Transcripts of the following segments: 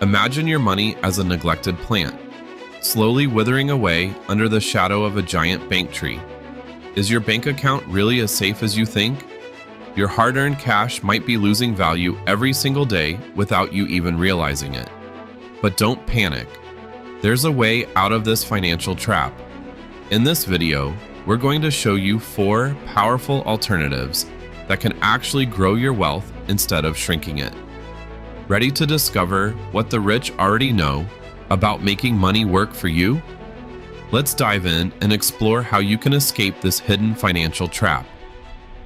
Imagine your money as a neglected plant, slowly withering away under the shadow of a giant bank tree. Is your bank account really as safe as you think? Your hard-earned cash might be losing value every single day without you even realizing it. But don't panic. There's a way out of this financial trap. In this video, we're going to show you 4 powerful alternatives that can actually grow your wealth instead of shrinking it. Ready to discover what the rich already know about making money work for you? Let's dive in and explore how you can escape this hidden financial trap.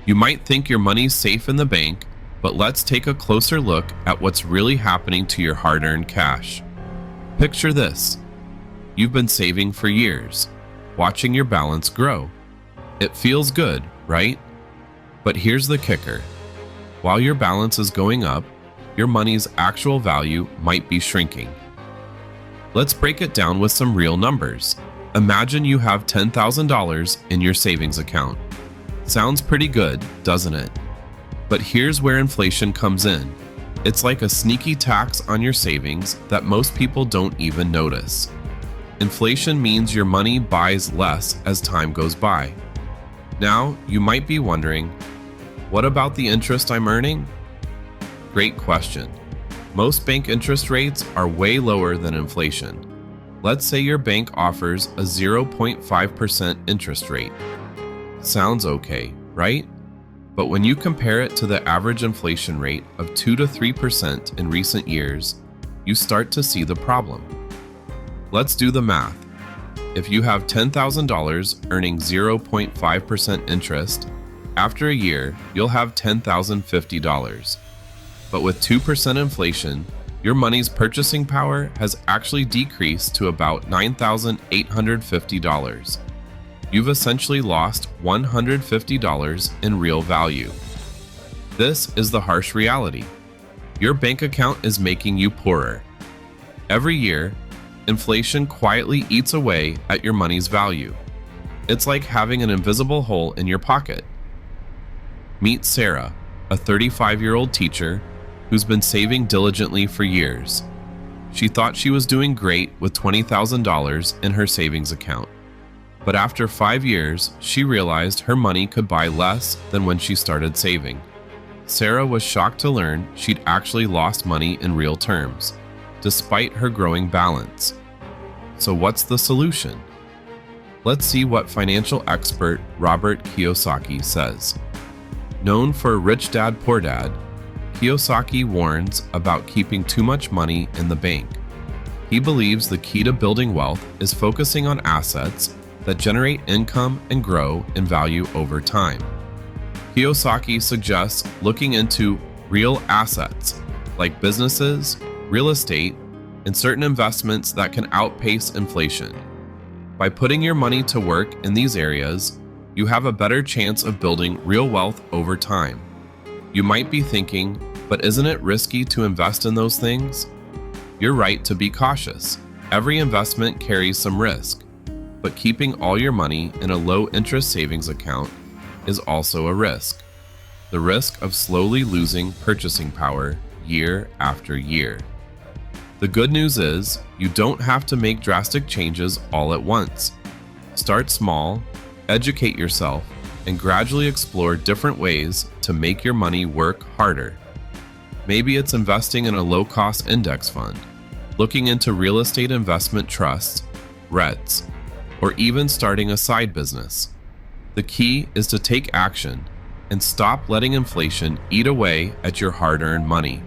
You might think your money's safe in the bank, but let's take a closer look at what's really happening to your hard-earned cash. Picture this. You've been saving for years, watching your balance grow. It feels good, right? But here's the kicker. While your balance is going up, your money's actual value might be shrinking. Let's break it down with some real numbers. Imagine you have $10,000 in your savings account. Sounds pretty good, doesn't it? But here's where inflation comes in. It's like a sneaky tax on your savings that most people don't even notice. Inflation means your money buys less as time goes by. Now, you might be wondering, what about the interest I'm earning? Great question. Most bank interest rates are way lower than inflation. Let's say your bank offers a 0.5% interest rate. Sounds okay, right? But when you compare it to the average inflation rate of 2 to 3% in recent years, you start to see the problem. Let's do the math. If you have $10,000 earning 0.5% interest, after a year, you'll have $10,050. But with 2% inflation, your money's purchasing power has actually decreased to about $9,850. You've essentially lost $150 in real value. This is the harsh reality. Your bank account is making you poorer. Every year, inflation quietly eats away at your money's value. It's like having an invisible hole in your pocket. Meet Sarah, a 35-year-old teacher who's been saving diligently for years. She thought she was doing great with $20,000 in her savings account. But after 5 years, she realized her money could buy less than when she started saving. Sarah was shocked to learn she'd actually lost money in real terms, despite her growing balance. So what's the solution? Let's see what financial expert Robert Kiyosaki says. Known for Rich Dad Poor Dad, Kiyosaki warns about keeping too much money in the bank. He believes the key to building wealth is focusing on assets that generate income and grow in value over time. Kiyosaki suggests looking into real assets like businesses, real estate, and certain investments that can outpace inflation. By putting your money to work in these areas, you have a better chance of building real wealth over time. You might be thinking, but isn't it risky to invest in those things? You're right to be cautious. Every investment carries some risk, but keeping all your money in a low-interest savings account is also a risk. The risk of slowly losing purchasing power year after year. The good news is, you don't have to make drastic changes all at once. Start small, educate yourself, and gradually explore different ways to make your money work harder. Maybe it's investing in a low-cost index fund, looking into real estate investment trusts, REITs, or even starting a side business. The key is to take action and stop letting inflation eat away at your hard-earned money.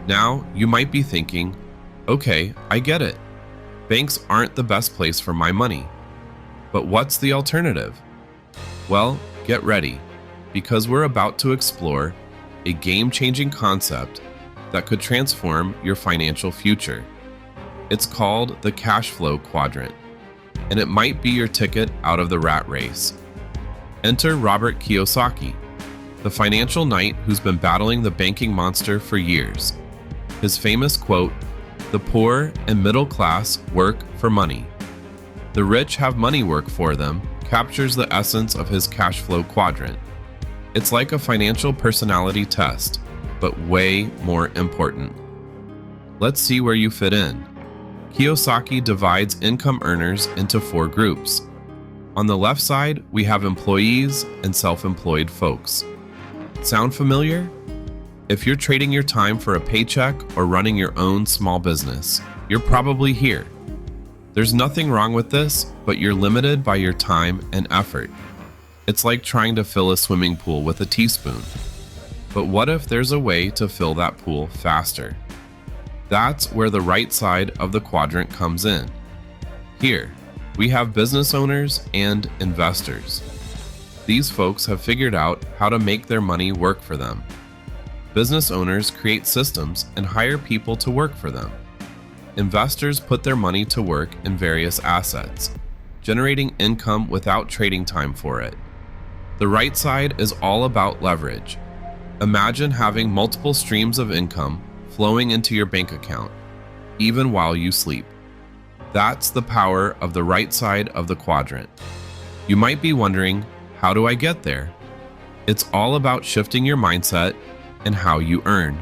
Now, you might be thinking, okay, I get it. Banks aren't the best place for my money. But what's the alternative? Well, get ready, because we're about to explore a game-changing concept that could transform your financial future. It's called the Cashflow Quadrant, and it might be your ticket out of the rat race. Enter Robert Kiyosaki, the financial knight who's been battling the banking monster for years. His famous quote, "The poor and middle class work for money. The rich have money work for them," captures the essence of his Cashflow Quadrant. It's like a financial personality test, but way more important. Let's see where you fit in. Kiyosaki divides income earners into 4 groups. On the left side, we have employees and self-employed folks. Sound familiar? If you're trading your time for a paycheck or running your own small business, you're probably here. There's nothing wrong with this, but you're limited by your time and effort. It's like trying to fill a swimming pool with a teaspoon. But what if there's a way to fill that pool faster? That's where the right side of the quadrant comes in. Here, we have business owners and investors. These folks have figured out how to make their money work for them. Business owners create systems and hire people to work for them. Investors put their money to work in various assets, generating income without trading time for it. The right side is all about leverage. Imagine having multiple streams of income flowing into your bank account, even while you sleep. That's the power of the right side of the quadrant. You might be wondering, how do I get there? It's all about shifting your mindset and how you earn.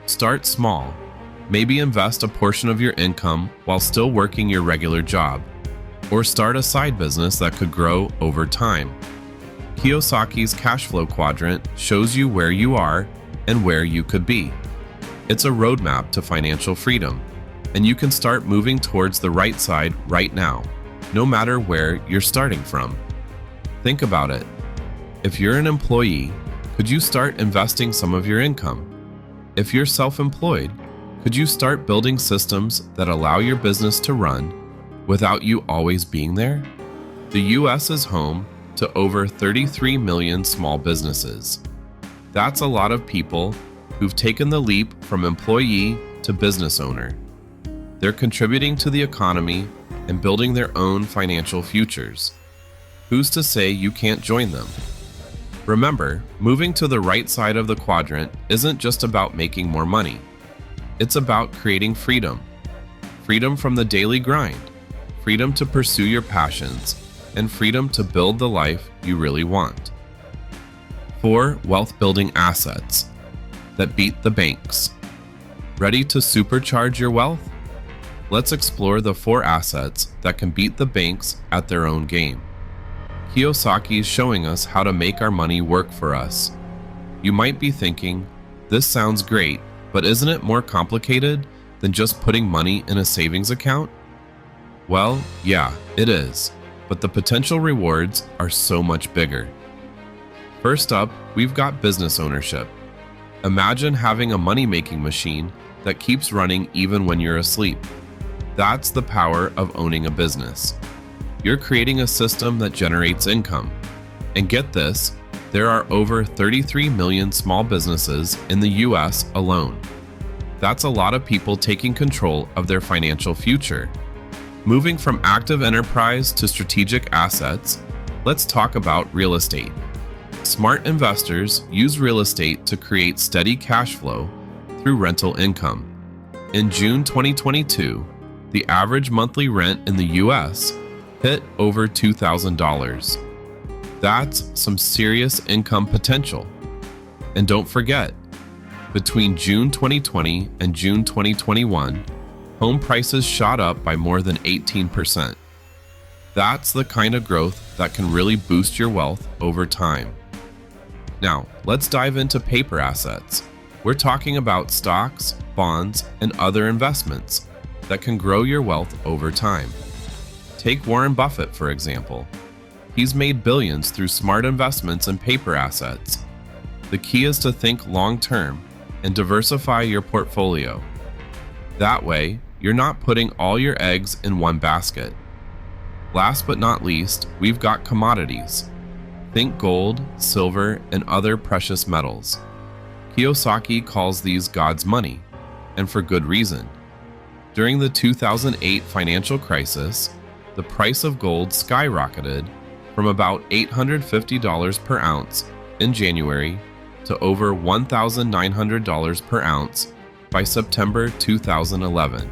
Start small. Maybe invest a portion of your income while still working your regular job, or start a side business that could grow over time. Kiyosaki's Cashflow quadrant shows you where you are and where you could be. It's a roadmap to financial freedom, and you can start moving towards the right side right now, no matter where you're starting from. Think about it. If you're an employee, could you start investing some of your income? If you're self-employed, could you start building systems that allow your business to run without you always being there? The US is home to over 33 million small businesses. That's a lot of people who've taken the leap from employee to business owner. They're contributing to the economy and building their own financial futures. Who's to say you can't join them? Remember, moving to the right side of the quadrant isn't just about making more money. It's about creating freedom. Freedom from the daily grind, freedom to pursue your passions, and freedom to build the life you really want. 4 wealth-building assets that beat the banks. Ready to supercharge your wealth? Let's explore the 4 assets that can beat the banks at their own game. Kiyosaki is showing us how to make our money work for us. You might be thinking, this sounds great, but isn't it more complicated than just putting money in a savings account? Well, yeah, it is, but the potential rewards are so much bigger. First up, we've got business ownership. Imagine having a money-making machine that keeps running even when you're asleep. That's the power of owning a business. You're creating a system that generates income. And get this, there are over 33 million small businesses in the US alone. That's a lot of people taking control of their financial future. Moving from active enterprise to strategic assets, let's talk about real estate. Smart investors use real estate to create steady cash flow through rental income. In June 2022, the average monthly rent in the US hit over $2,000. That's some serious income potential. And don't forget, between June 2020 and June 2021, home prices shot up by more than 18%. That's the kind of growth that can really boost your wealth over time. Now, let's dive into paper assets. We're talking about stocks, bonds, and other investments that can grow your wealth over time. Take Warren Buffett, for example. He's made billions through smart investments in paper assets. The key is to think long-term and diversify your portfolio. That way, you're not putting all your eggs in one basket. Last but not least, we've got commodities. Think gold, silver, and other precious metals. Kiyosaki calls these God's money, and for good reason. During the 2008 financial crisis, the price of gold skyrocketed from about $850 per ounce in January to over $1,900 per ounce by September 2011.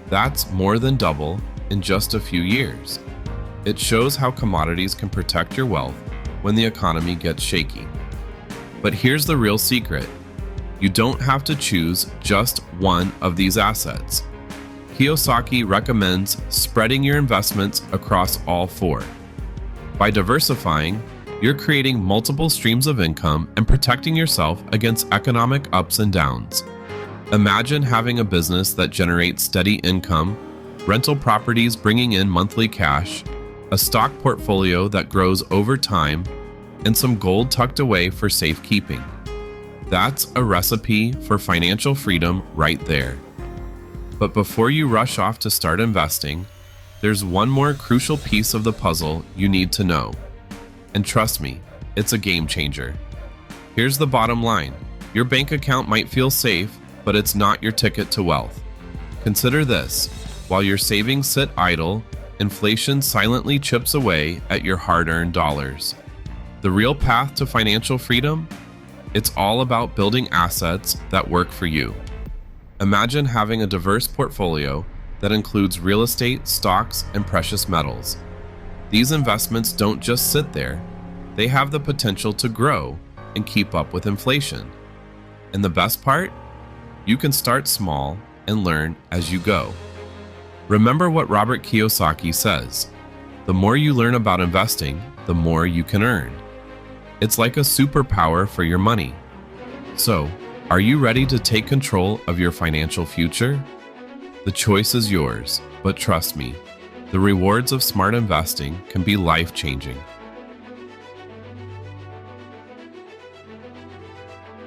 That's more than double in just a few years. It shows how commodities can protect your wealth when the economy gets shaky. But here's the real secret. You don't have to choose just one of these assets. Kiyosaki recommends spreading your investments across all four. By diversifying, you're creating multiple streams of income and protecting yourself against economic ups and downs. Imagine having a business that generates steady income, rental properties bringing in monthly cash, a stock portfolio that grows over time, and some gold tucked away for safekeeping. That's a recipe for financial freedom right there. But before you rush off to start investing, there's one more crucial piece of the puzzle you need to know. And trust me, it's a game changer. Here's the bottom line. Your bank account might feel safe, but it's not your ticket to wealth. Consider this. While your savings sit idle, inflation silently chips away at your hard-earned dollars. The real path to financial freedom? It's all about building assets that work for you. Imagine having a diverse portfolio that includes real estate, stocks, and precious metals. These investments don't just sit there. They have the potential to grow and keep up with inflation. And the best part? You can start small and learn as you go. Remember what Robert Kiyosaki says, the more you learn about investing, the more you can earn. It's like a superpower for your money. So, are you ready to take control of your financial future? The choice is yours, but trust me, the rewards of smart investing can be life-changing.